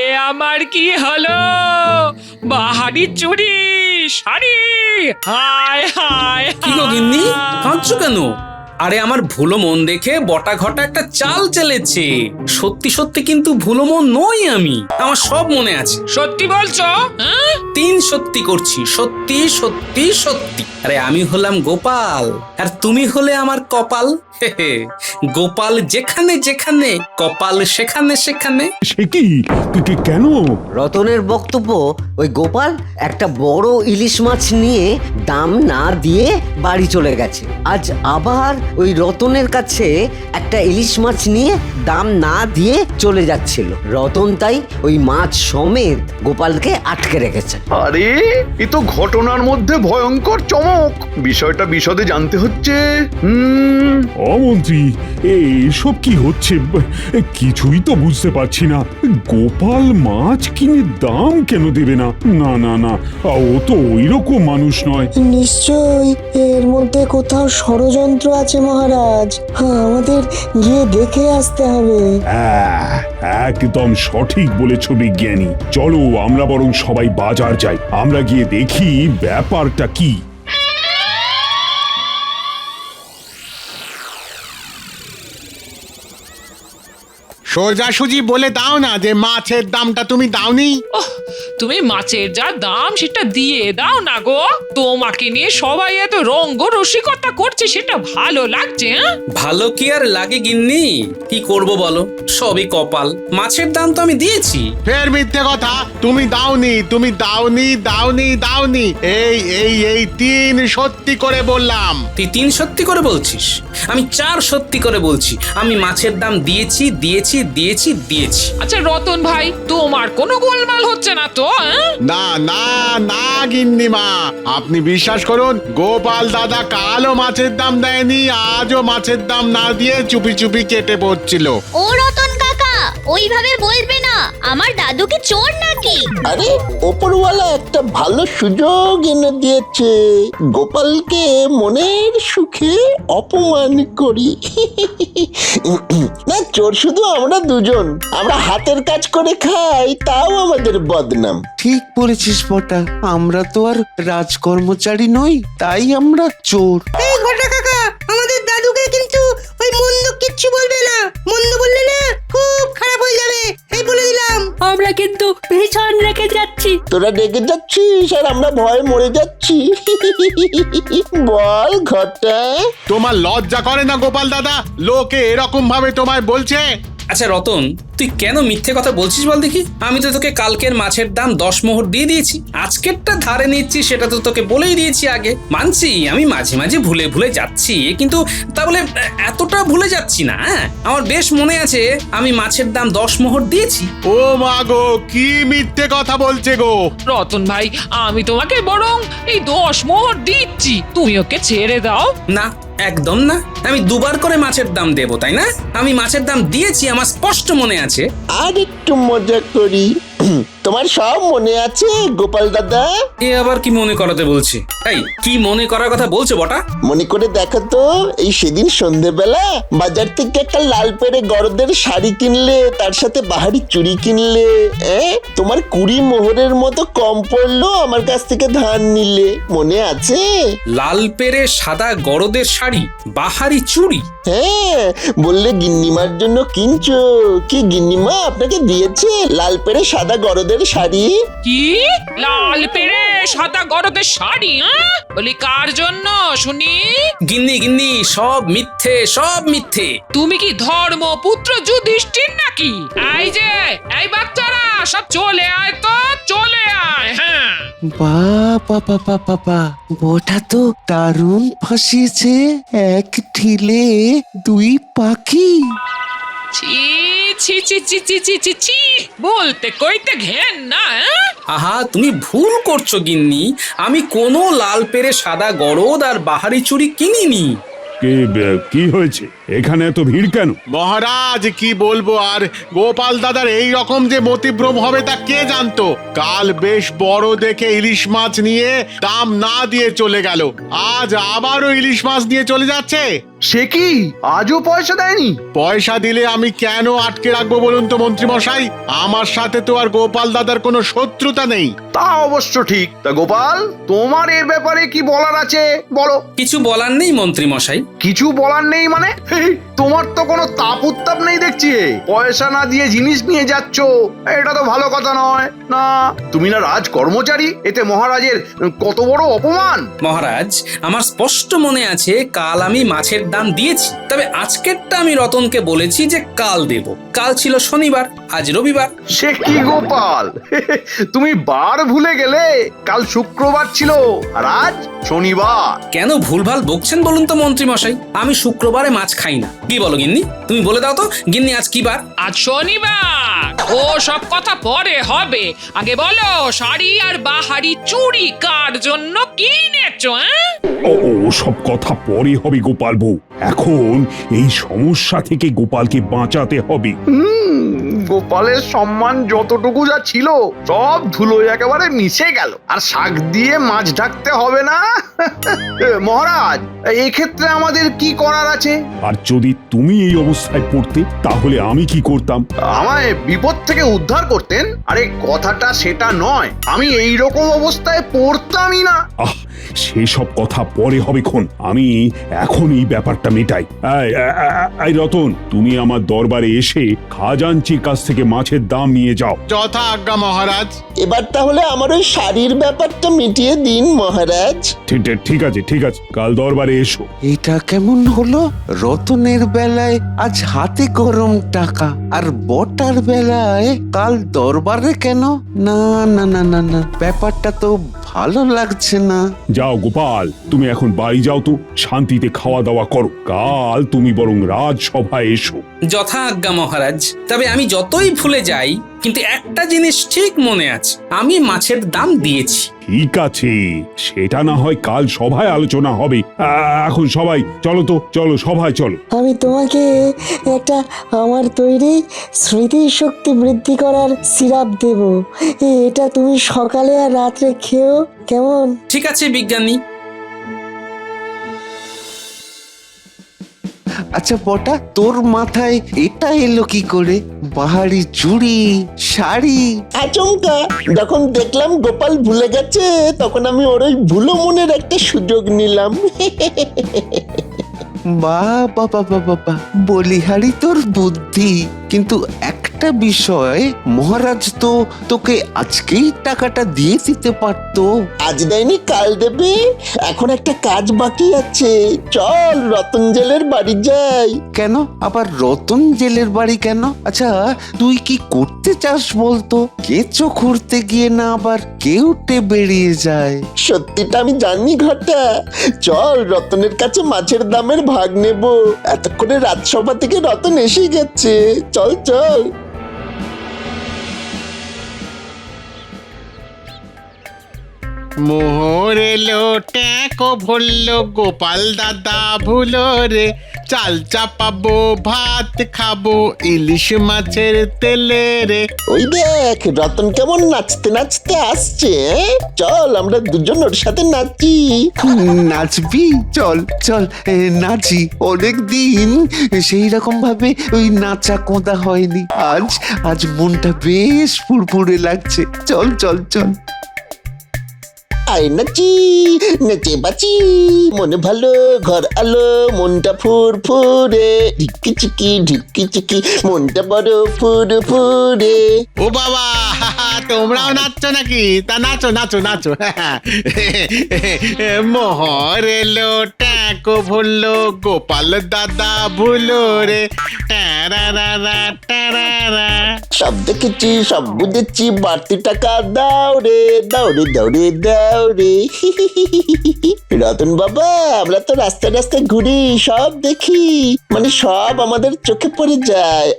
এ আমার কি হলো? বাহারি চুরি শাড়ি, হায় হায়। কি গো গিন্নি, কাঁদছো কেন? আরে আমার ভুলো মন দেখে বটা ঘটা একটা চাল চেলেছে। সত্যি সত্যি কিন্তু ভুলো মন নই আমি, আমার সব মনে আছে। সত্যি বলছো? হ্যাঁ? তিন সত্যি করছি, সত্যি সত্যি সত্যি। আরে আমি হলাম গোপাল আর তুমি হলে আমার কপাল। গোপাল যেখানে যেখানে, কপাল সেখানে সেখানে। সে কি কেন? রতনের বক্তব্য, ওই গোপাল একটা বড় ইলিশ মাছ নিয়ে দাম না দিয়ে বাড়ি চলে গেছে। আজ আবার ওই রতনের কাছে একটা ইলিশ মাছ নিয়ে দাম না দিয়ে চলে যাচ্ছিল। রতন তাই ওই মাছ সমেত গোপালকে আটকে রেখেছে। আরে এ তো ঘটনার মধ্যে ভয়ঙ্কর চমক। বিষয়টা বিশদে জানতে হচ্ছে। মন্ত্রী, এসব কি হচ্ছে? কিছুই তো বুঝতে পারছি না। গোপাল মাছ কিনে দাম কেন দেবে না? না না না, ও তো ওই রকম মানুষ নয়। নিশ্চয়ই এর মধ্যে কোথাও ষড়যন্ত্র আছে মহারাজ। আমাদের গিয়ে দেখে আসতে হবে। একদম সঠিক বলেছ বিজ্ঞানী। চলো আমরা বরং সবাই বাজার যাই, আমরা গিয়ে দেখি ব্যাপারটা কি। সোজাসুজি বলে দাও না যে মাছের দামটা তুমি দাওনি। ওহ, তুমি মাছের যা দাম সেটা দিয়ে দাও না গো। তোমাকে নিয়ে সবাই এত রঙ্গ রসিকতা করছে, সেটা ভালো লাগছে? হ্যাঁ, ভালো কি আর লাগে গিন্নি? কি করব বলো, সবই কপাল। মাছের দাম তো আমি দিয়েছি। ফের মিথ্যে কথা, তুমি দাওনি, তুমি দাওনি দাওনি দাওনি। এই এই এই তিন সত্যি করে বললাম। তুই তিন সত্যি করে বলছিস, আমি চার সত্যি করে বলছি। আমি মাছের দাম দিয়েছি দিয়েছি দিয়েছি দিয়েছি। আচ্ছা রতন ভাই, তোমার কোনো গোলমাল হচ্ছে না তো? হ্যাঁ? না না না গিন্নিমা, আপনি বিশ্বাস করুন, গোপাল দাদা কালও মাছের দাম দেয়নি, আজও মাছের দাম না দিয়ে চুপি চুপি কেটে পড়ছিল। ও রতন কাকা, ওইভাবে বলবে না। আমার দাদু কি চোর নাকি? আরে ওপরওয়ালা একটা ভালো সুযোগ এনে দিয়েছে, গোপালকে মনের সুখে অপমান করি। না, চোর শুধু আমরা দুজন, আমরা হাতের কাজ করে খাই, তাও আমাদের বদনাম। ঠিক বলেছিস বটা, আমরা তো আর রাজকর্মচারী নই, তাই আমরা চোর। এই ঘটা কাকা, আমাদের দাদুকে কিন্তু ওই মন্দ কিচ্ছু বলবে না। মন্দ বললে না খুব খারাপ হয়ে যাবে, এই বলে দিলাম। আমরা কিন্তু ভীষণ রেখে যাচ্ছি। তোরা ডেকে যাচ্ছিস আর আমরা ভয়ে মরে যাচ্ছি। বল ঘটা, তোমার লজ্জা করে না গোপাল দাদা? লোকে এরকম ভাবে তোমায় বলছে। আচ্ছা রতন, তুই কেন মিথ্যে কথা বলছিস বল দেখি? আমি তো তোকে কালকের মাছের দাম 10 মোহর দিয়ে দিয়েছি। আজকেরটা ধারে নিচ্ছি, সেটা তো তোকে বলেই দিয়েছি আগে। মানছি আমি মাঝে মাঝে ভুলে ভুলে যাচ্ছি, কিন্তু তা বলে এতটা ভুলে যাচ্ছি না। আমার বেশ মনে আছে আমি মাছের দাম 10 মোহর দিয়েছি। ও মা গো, কি মিথ্যে কথা বলছে গো! রতন ভাই, আমি তোমাকে বরং এই 10 মোহর দিচ্ছি, তুমি ওকে ছেড়ে দাও। না, একদম না। আমি দুবার করে মাছের দাম দেবো, তাই না? আমি মাছের দাম দিয়েছি, আমার স্পষ্ট মনে আছে। আর একটু মজা করি। তোমার সব মনে আছে গোপাল দাদা? এ আবার কি মনে করাতে বলছে? এই কি মনে করার কথা বলছো বটা? মনে করে দেখো তো, এই সেদিন সন্ধেবেলা বাজার থেকে একটা লাল পেরে গরদের শাড়ি কিনলে, তার সাথে বাহারি চুড়ি কিনলে। তোমার 20 মোহরের মতো কম পড়লো, আমার কাছ থেকে ধার নিলে, মনে আছে? লাল পেরে সাদা গরদের শাড়ি, বাহারি চুড়ি। হ্যাঁ, বললে গিন্নিমার জন্য কিনছো। কি গিন্নিমা আপনাকে দিয়েছে লাল পেরে সাদা গরদের শাড়ি? কি লাল পেরে সাদা গরদের শাড়ি? বলি কার জন্য শুনি? গিন্নি গিন্নি, সব মিথ্যে, সব মিথ্যে। তুমি কি ধর্মপুত্র যুধিষ্ঠির নাকি? এই যে এই বাচ্চারা সব চলে আয় তো, চলে আয়। হ্যাঁ, বাবা বাবা বাবা, বটা তো দারুণ ফাঁসিয়েছে, এক ঢিলে দুই পাখি। ছি ছি ছি ছি ছি ছি ছি ছি, বলতে কইতে ঘেন না। আহা, তুমি ভুল করছো গিন্নি। আমি কোনো লাল পেরে সাদা গরদ আর বাহারি চুড়ি কিনিনি। কি হয়েছে? এখানে এত ভিড় কেন? মহারাজ কি বলবো আর, গোপাল দাদার এই রকম যে মতিভ্রম হবে তা কে জানতো। কাল বেশ বড় দেখে ইলিশ মাছ নিয়ে দাম না দিয়ে চলে গেল, আজ আবারও ইলিশ মাছ নিয়ে চলে যাচ্ছে। সে কি আজও পয়সা দেয়নি? পয়সা দিলে আমি কেন আটকে রাখবো বলুন তো মন্ত্রী মশাই? আমার সাথে তো আর গোপাল দাদার কোনো শত্রুতা নেই। তা অবশ্য ঠিক। তা গোপাল, তোমার এর ব্যাপারে কি বলার আছে বলো। কিছু বলার নেই মন্ত্রী মশাই। কিছু বলার নেই মানে? তোমার তো কোনো তাপ উত্তাপ নেই দেখছি। পয়সা না দিয়ে জিনিস নিয়ে যাচ্ছ, এটা তো ভালো কথা নয়। না, তুমি না রাজ কর্মচারী, এতে মহারাজের কত বড় অপমান। মহারাজ, আমার স্পষ্ট মনে আছে কাল আমি মাছের দাম দিয়েছি, তবে আজকেরটা আমি রতনকে বলেছি যে কাল দেব। কাল ছিল শনিবার, আজ রবিবার। সে কি গোপাল, তুমি বার ভুলে গেলে? কাল শুক্রবার ছিল আর আজ শনিবার। কেন ভুলভাল বকছেন বলুন তো মন্ত্রী মশাই? আমি শুক্রবারে মাছ খাই না। কি বলো গিন্নি? তুমি বলে দাও তো গিন্নি, আজ কি বার? আজ শনিবার। ও সব কথা পরে হবে, আগে বলো শাড়ি আর বাহারি চুড়ি কার জন্য কিনেছো? ও সব কথা পরে হবে গোপাল বউ। এখন এই সমস্যা থেকে গোপালকে বাঁচাতে হবে। গোপালের সম্মান যতটুকু যা ছিল সব ধুলোয় একেবারে মিশে গেল। আর শাক দিয়ে মাছ ঢাকতে হবে না। মহারাজ, এই ক্ষেত্রে আমাদের কি করার আছে? আর যদি তুমি এই অবস্থায় পড়তে তাহলে আমি কি করতাম? আমায় বিপদ থেকে উদ্ধার করতেন? আরে কথাটা সেটা নয়, আমি এই রকম অবস্থায় পড়তামই না। আহ, সেসব কথা পরে হবে খন। আমি এখন এই ব্যাপারটা মেটাই। এই রতন, তুমি আমার দরবারে এসে খাজাঞ্চির কাছ থেকে মাছের দাম নিয়ে যাও। যথা আজ্ঞা মহারাজ। এবার তাহলে আমার ওই শাড়ির ব্যাপারটা মিটিয়ে দিন মহারাজ। ঠিক আছে, ঠিক আছে, কাল দরবারে এসো। এটা কেমন হলো? রতনের বেলায় আজ হাতে গরম টাকা, আর বটার বেলায় কাল দরবারে কেন? না না না না না, ব্যাপারটা তো ভালো লাগছে না। যাও গোপাল, তুমি এখন বাড়ি যাও তো, শান্তিতে খাওয়া দাওয়া করো। কাল তুমি বরং রাজসভায় এসো। যথা আজ্ঞা মহারাজ। তবে আমি যতই ভুলে যাই, কিন্তু একটা জিনিস ঠিক মনে আছে, আমি মাছের দাম দিয়েছি। ঠিক আছে, সেটা না হয় কাল সভায় আলোচনা হবে। এখন সবাই চলো তো, চলো সভায় চলো। আমি তোমাকে একটা আমার তৈরি স্মৃতি শক্তি বৃদ্ধি করার সিরাপ দেব। এটা তুমি সকালে আর রাত্রে খেও, কেমন? ঠিক আছে বিজ্ঞানী। আচ্ছা বটা, তোর মাথায় এটা এলো কি করে? বাহারি চুড়ি, শাড়ি। আচমকা যখন দেখলাম গোপাল ভুলে গেছে, তখন আমি ওর ওই ভুলো মনের একটা সুযোগ নিলাম। বাবা বাবা বাবা, বলিহারি তোর বুদ্ধি। কিন্তু একটা বিষয়, মহারাজ তো তোকে আজকেই টাকাটা দিয়ে দিতে পারতো। আজ দেয়নি, কাল দেবে। এখন একটা কাজ বাকি আছে, চল রতন জেলের বাড়ি যাই। কেন আবার রতন জেলের বাড়ি কেন? আচ্ছা, তুই কি করতে চাস বলতো? কেঁচো খুঁড়তে গিয়ে না আবার কেউটে বেরিয়ে যায়। সত্যিটা আমি জানি ঘটা। চল রতনের কাছে মাছের দামের ভাগ নেব। এতক্ষণে রাজসভা থেকে রতন এসে গেছে। চল চল। মোহর এলো, ট্যাঁকো ভরলো, গোপাল দাদা ভুলো রে। চাল চাপাবো, ভাত খাবো, ইলিশ মাছের তেলে রে। ওই দেখ রতন কেমন নাচতে নাচতে আসছে। চল আমরা দুজন ওর সাথে নাচি। নাচবি? চল চল নাচি। অনেকদিন সেই রকম ভাবে ওই নাচা কোঁদা হয়নি। আজ মনটা বেশ ফুরফুরে লাগছে। চল চল চল। আয় নাচি, নেচে বাঁচি, মনে ভালো ঘর আলো, মনটা ফুরফুরে। ঢিকি চিকি মনটা বড় ফুরফুরে। ও বাবা, তোমরাও নাচছো নাকি? তা নাচো নাচো নাচো। মোহর এলো, ট্যাঁকো ভরলো, গোপাল দাদা ভুলো রে। ট্যারারারা, ট্যারারা। সব দেখেছি, সব বুঝেছি, বাড়তি টাকা দাও রে, দাও রে, দাও রে, দাও রে। রতন বাবা, আমরা তো রাস্তায় রাস্তায় ঘুরি, সব দেখি, মানে সব আমাদের চোখে পড়ে যায়।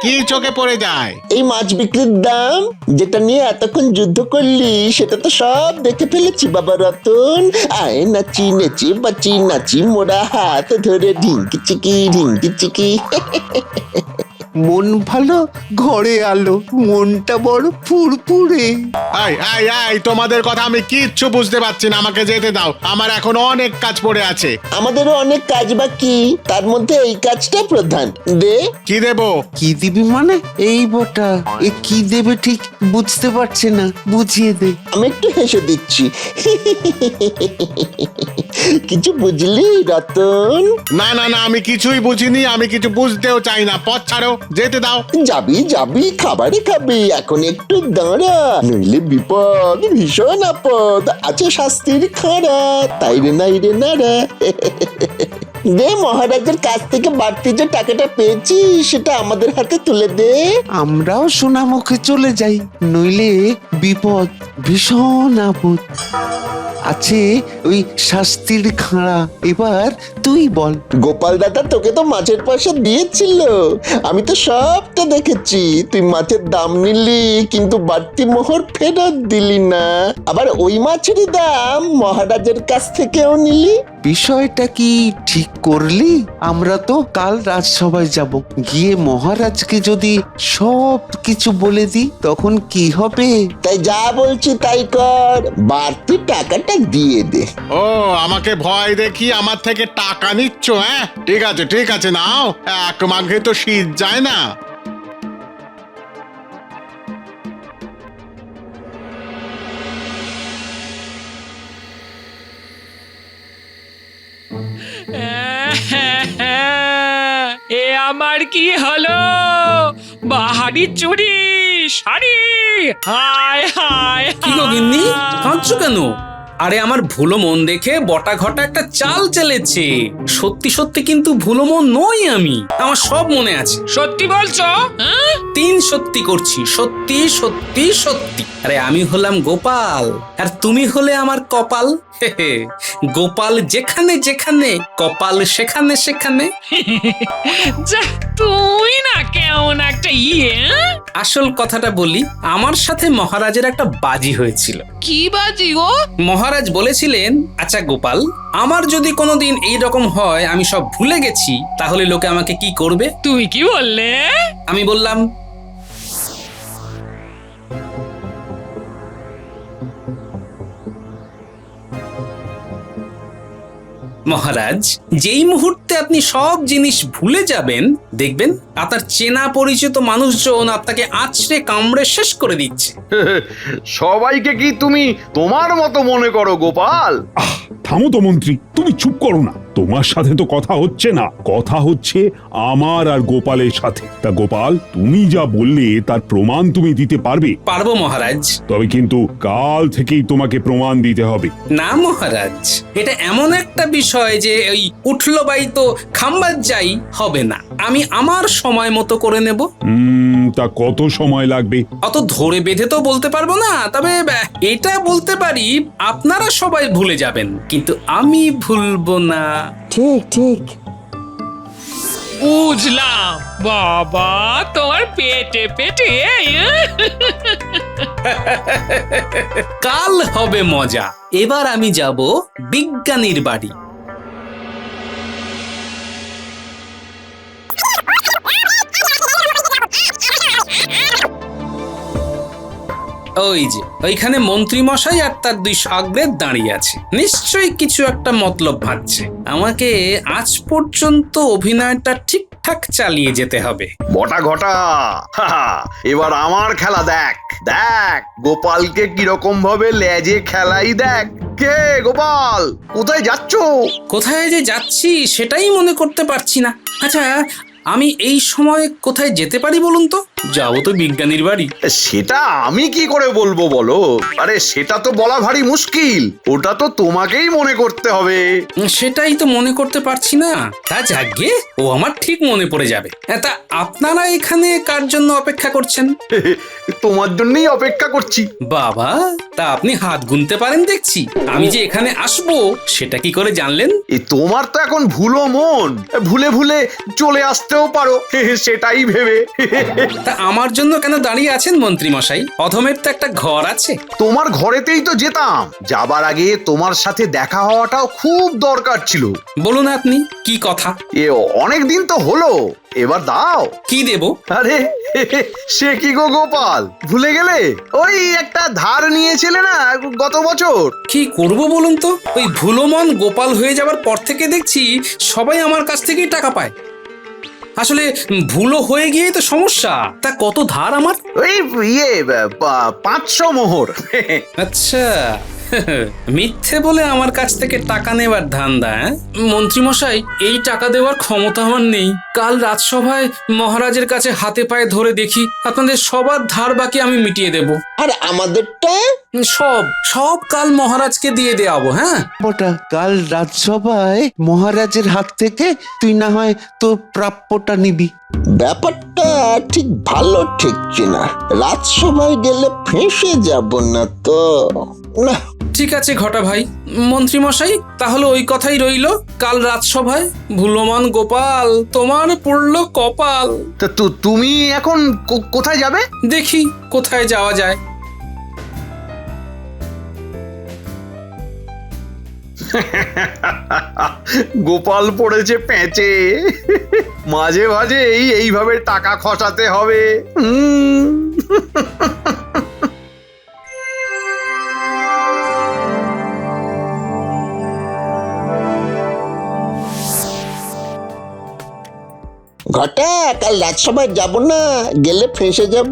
কি চোখে পড়ে যায়? এই মাছ বিক্রির দাম যেটা নিয়ে এতক্ষণ যুদ্ধ করলি, সেটা তো সব দেখে ফেলেছি বাবা রতন। আয় নাচি, নেচি বাচি, নাচি মোরা হাত ধরে, ঢিঙ্কি চিকি ঢিঙ্কি চিকি। মন ভালো ঘরে আলো, মনটা বড় ফুরফুরে। এই তোমাদের কথা আমি কিচ্ছু বুঝতে পারছি না, আমাকে যেতে দাও, আমার এখন অনেক কাজ পড়ে আছে। আমাদেরও অনেক কাজ বাকি, তার মধ্যে এই কাজটা প্রধান। দে। কি দেবো? কি দিবি মানে? এই বটা এ কি দেবে ঠিক বুঝতে পারছে না, বুঝিয়ে দে। আমি একটু হেসে দিচ্ছি। কিছু বুঝলি রতন? না না না, আমি কিছুই বুঝিনি, আমি কিছু বুঝতেও চাই না, পথ ছাড়ো, যেতে দাও। যাবি যাবি, খাবারে খাবি, এখন একটু দাঁড়া, নইলে বিপদ, ভীষণ আপদ আছে, শাস্তির খাড়া, তাই রে নাই রে না রে। দে, মহারাজের কাছ থেকে বাড়তি যে টাকাটা পেয়েছি সেটা আমাদের হাতে তুলে দে। আমরাও সোনামুখে চলে যাই, নইলে বিপদ, ভীষণ আপদ আছে ওই শাস্তির খাঁড়া। এবার তুই বল। গোপাল দাদা তোকে তো মাছের পয়সা দিয়েছিল, আমি তো সবটা দেখেছি। তুই মাছের দাম নিলি কিন্তু বাড়তি মোহর ফেরত দিলি না, আবার ওই মাছেরই দাম মহারাজের কাছ থেকেও নিলি। বিষয়টা কি ঠিক করলি? আমরা তো কাল রাজসভায় যাব, গিয়ে মহারাজকে যদি সব কিছু বলে দিই তখন কি হবে? তাই যা বলছি তাই কর, বাড়তি টাকাটা দিয়ে দে। ও, আমাকে ভয় দেখি আমার থেকে টাকা নিচ্ছ? হ্যাঁ, ঠিক আছে নাও, এক মাঘে তো শীত যায় না। এ আমার কি হলো? বাহারি চুরি শাড়ি, হায় হায় কি গো গিন্নি, কাঁদছো কেন? আরে আমার ভুলো মন দেখে বটা ঘটা একটা চাল চেলেছে। সত্যি সত্যি কিন্তু ভুলো মন নই আমি, আমার সব মনে আছে। সত্যি বলছো? হ্যাঁ? 3 সত্যি করছি, সত্যি সত্যি সত্যি। আরে আমি হলাম গোপাল আর তুমি হলে আমার কপাল। গোপাল যেখানে যেখানে, কপাল সেখানে সেখানে। যা, তুই না কেমন একটা আসল কথাটা বলি, আমার সাথে মহারাজের একটা বাজি হয়েছিল। কি বাজি গো? মহারাজ বলেছিলেন, আচ্ছা গোপাল, আমার যদি কোনোদিন এই রকম হয় আমি সব ভুলে গেছি, তাহলে লোকে আমাকে কি করবে? তুই কি বললে? আমি বললাম, মহারাজ, যেই মুহূর্তে আপনি সব জিনিস ভুলে যাবেন, দেখবেন আপনার চেনা পরিচিত মানুষজন আপনাকে আছড়ে কামড়ে শেষ করে দিচ্ছে। সবাইকে কি তুমি তোমার মতো মনে করো গোপাল? থামো তো মন্ত্রী, তুমি চুপ করো না। তোমার সাথে তো কথা হচ্ছে না, কথা হচ্ছে আমার আর গোপালের সাথে। তা গোপাল, তুমি যা বললে তার প্রমাণ তুমি দিতে পারবে? পারবো মহারাজ। তবে কিন্তু কাল থেকেই তোমাকে প্রমাণ দিতে হবে। না মহারাজ, এটা এমন একটা বিষয় যে ওই উঠলো বাই তো খাম্বার যাই হবে না। আমি আমার সময় মতো করে নেব। তা কত সময় লাগবে? অত ধরে বেঁধে তো বলতে পারবো না, তবে এটা বলতে পারি আপনারা সবাই ভুলে যাবেন, কিন্তু আমি ভুলবো না। ঠিক ঠিক। বুঝলাম বাবা, তোমার পেটে পেটে। কাল হবে মজা। এবার আমি যাব বিজ্ঞানীর বাড়ি। ওই যে ওইখানে মন্ত্রী মশাই আর তার 2 শাগরেদ দাঁড়িয়ে আছে, নিশ্চয়ই কিছু একটা মতলব ভাবছে। আমাকে আজ পর্যন্ত অভিনয়টা ঠিকঠাক চালিয়ে যেতে হবে। বটা ঘটা, এবার আমার খেলা দেখ। দেখ গোপালকে কিরকম ভাবে লেজে খেলাই দেখ। কে গোপাল, কোথায় যাচ্ছ? কোথায় যে যাচ্ছি সেটাই মনে করতে পারছি না। আচ্ছা, আমি এই সময় কোথায় যেতে পারি বলুন তো? যাবো তো বিজ্ঞানীর বাড়ি। সেটা আমি কি করে বলবো বলো? আরে সেটা তো বলা ভারী মুশকিল, ওটা তো তোমাকেই মনে করতে হবে। সেটাই তো মনে করতে পারছি না। তা যাকগে, ও আমার ঠিক মনে পড়ে যাবে। তা আপনারা এখানে কার জন্য অপেক্ষা করছেন? তোমার জন্যই অপেক্ষা করছি। বাবা, তা আপনি হাত গুনতে পারেন দেখছি। আমি যে এখানে আসবো সেটা কি করে জানলেন? তোমার তো এখন ভুলো মন, ভুলে ভুলে চলে আসতেও পারো, সেটাই ভেবে। তা আমার জন্য কেন দাঁড়িয়ে আছেন মন্ত্রী মশাই? অধমের তো একটা ঘর আছে। তোমার ঘরেতেই তো যেতাম, যাবার আগে তোমার সাথে দেখা হওয়াটাও খুব দরকার ছিল। বলুন আপনি কি কথা? এ অনেক দিন তো হলো, এবার দাও। কি দেব? আরে সে কি গো গোপাল, ভুলে গেলে? ওই একটা ধার নিয়েছিলে না গত বছর। কি করব বলুন তো? ওই ভুলোমন গোপাল হয়ে যাবার পর থেকে দেখছি সবাই আমার কাছ থেকেই টাকা পায়। আসলে ভুলো হয়ে গিয়ে তো সমস্যা। তা কত ধার আমার? ওই 500 মোহর। আচ্ছা, মিথ্যে বলে আমার কাছ থেকে টাকা নেবার ধান্দা। মন্ত্রী মশাই, এই টাকা দেওয়ার ক্ষমতা আমার নেই। কাল রাজসভায় মহারাজের কাছে হাতে পায়ে ধরে দেখি আপনাদের সবার ধার বাকি আমি মিটিয়ে দেব। আর আমাদেরটা? সব সব কাল মহারাজকে দিয়ে দেওয়াবো। হ্যাঁ বটা, কাল রাজসভায় মহারাজের হাত থেকে তুই না হয় তোর প্রাপ্যটা নিবি। ব্যাপারটা ঠিক ভালো ঠেকছে না, রাজসভায় গেলে ফেঁসে যাব না তো? না, ঠিক আছে ঘটা ভাই। মন্ত্রী মশাই, তাহলে ওই কথাই রইলো। কাল রাজসভায় ভুলোমান গোপাল তোমার পড়লো কপাল। তা তুমি এখন কোথায় যাবে? দেখি কোথায় যাওয়া যায়। গোপাল পড়েছে প্যাঁচে, মাঝে মাঝে এইভাবে টাকা খসাতে হবে। ঘটা, কাল রাজসভায় যাব না, গেলে ফেঁসে যাব।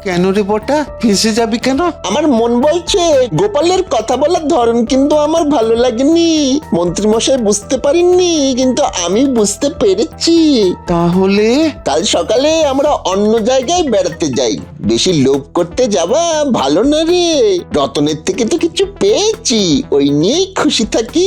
কেন রে বটা, ফেঁসে যাবি কেন? আমার মন বলছে গোপালের কথা বলার ধরন কিন্তু আমার ভালো লাগেনি। মন্ত্রী মশাই বুঝতে পারেননি, কিন্তু আমি বুঝতে পেরেছি। তাহলে কাল সকালে আমরা অন্য জায়গায় বেড়াতে যাই। বেশি লোভ করতে যাওয়া ভালো না রে। রতনের থেকে তো কিছু পেয়েছি, ওই নিয়েই খুশি থাকি।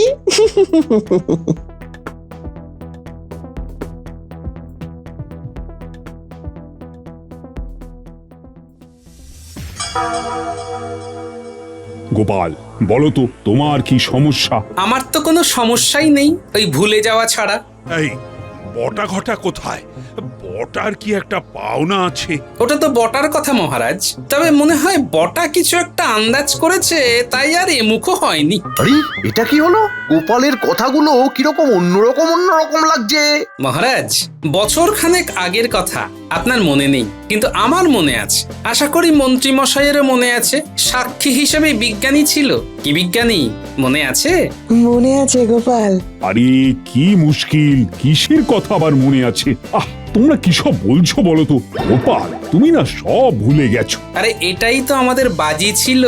গোপাল, বলো তো তোমার কি সমস্যা? আমার তো কোনো সমস্যাই নেই, ওই ভুলে যাওয়া ছাড়া। এই বটা ঘটা কোথায়? বটার কি একটা পাওনা আছে? ওটা তো বটার কথা মহারাজ, তবে মনে হয় বটা কিছু একটা আন্দাজ করেছে, তাই আর এমুখো হয়নি। আরে এটা কি হলো? গোপালের কথাগুলো কিরকম অন্যরকম লাগছে। মহারাজ, বছর খানেক আগের কথা আপনার মনে নেই, কিন্তু আমার মনে আছে। আশা করি মন্ত্রী মশাইয়েরও মনে আছে। সাক্ষী হিসেবে বিজ্ঞানী ছিল। কি বিজ্ঞানী মনে আছে? মনে আছে গোপাল। আরে কি মুশকিল, কিসের কথা আবার মনে আছে? তোমরা কি সব বলছো বলো তো? গোপাল, তুমি না সব ভুলে গেছো। আরে এটাই তো আমাদের বাজি ছিল।